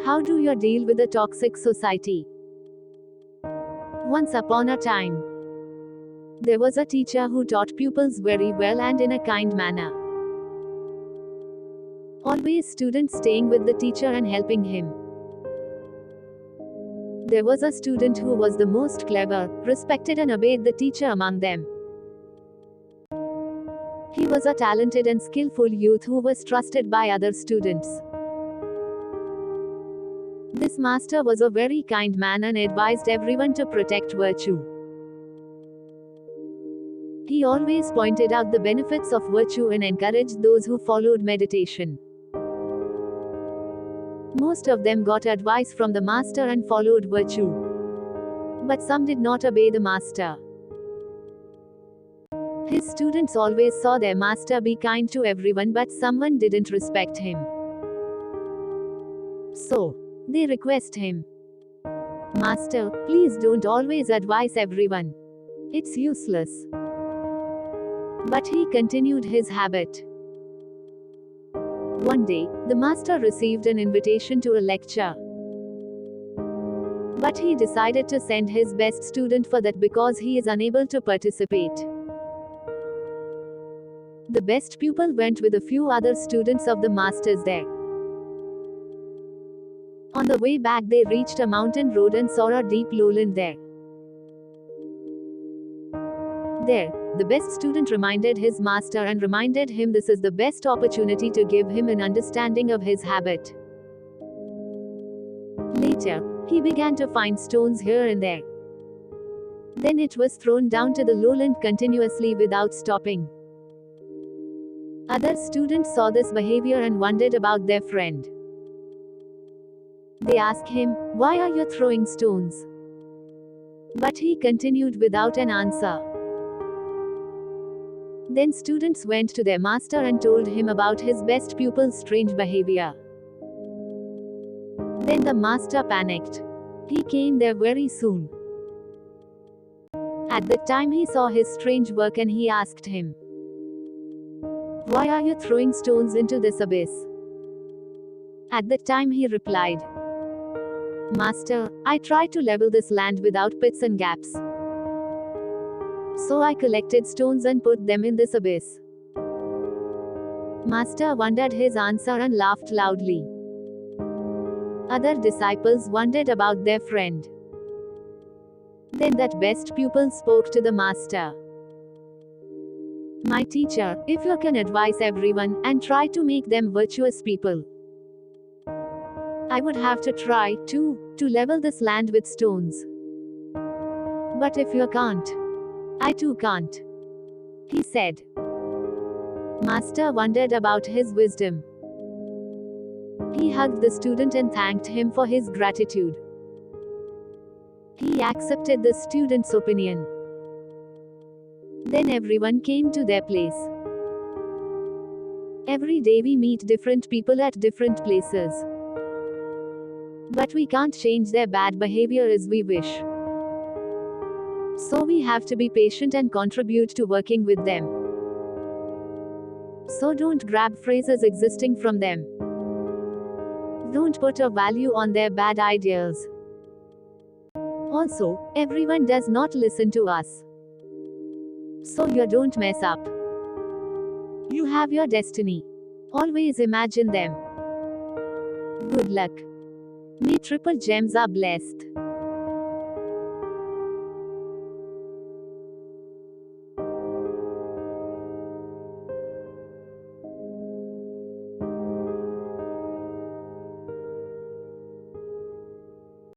How do you deal with a toxic society? Once upon a time, there was a teacher who taught pupils very well and in a kind manner. Always students staying with the teacher and helping him. There was a student who was the most clever, respected and obeyed the teacher among them. He was a talented and skillful youth who was trusted by other students. This master was a very kind man and advised everyone to protect virtue. He always pointed out the benefits of virtue and encouraged those who followed meditation. Most of them got advice from the master and followed virtue. But some did not obey the master. His students always saw their master be kind to everyone, but someone didn't respect him. So, they request him, "Master, please don't always advise everyone. It's useless." But he continued his habit. One day, the master received an invitation to a lecture. But he decided to send his best student for that because he is unable to participate. The best pupil went with a few other students of the masters there. On the way back, they reached a mountain road and saw a deep lowland there. There, the best student reminded his master and reminded him this is the best opportunity to give him an understanding of his habit. Later, he began to find stones here and there. Then it was thrown down to the lowland continuously without stopping. Other students saw this behavior and wondered about their friend. They asked him, "Why are you throwing stones?" But he continued without an answer. Then students went to their master and told him about his best pupil's strange behavior. Then the master panicked. He came there very soon. At that time he saw his strange work and he asked him, "Why are you throwing stones into this abyss?" At that time he replied, "Master, I tried to level this land without pits and gaps. So I collected stones and put them in this abyss." Master wondered his answer and laughed loudly. Other disciples wondered about their friend. Then that best pupil spoke to the master. "My teacher, if you can advise everyone, and try to make them virtuous people, I would have to try, too, to level this land with stones. But if you can't, I too can't," he said. Master wondered about his wisdom. He hugged the student and thanked him for his gratitude. He accepted the student's opinion. Then everyone came to their place. Every day we meet different people at different places. But we can't change their bad behavior as we wish. So we have to be patient and contribute to working with them. So don't grab phrases existing from them. Don't put a value on their bad ideas. Also, everyone does not listen to us. So you don't mess up. You have your destiny. Always imagine them. Good luck. May triple gems are blessed.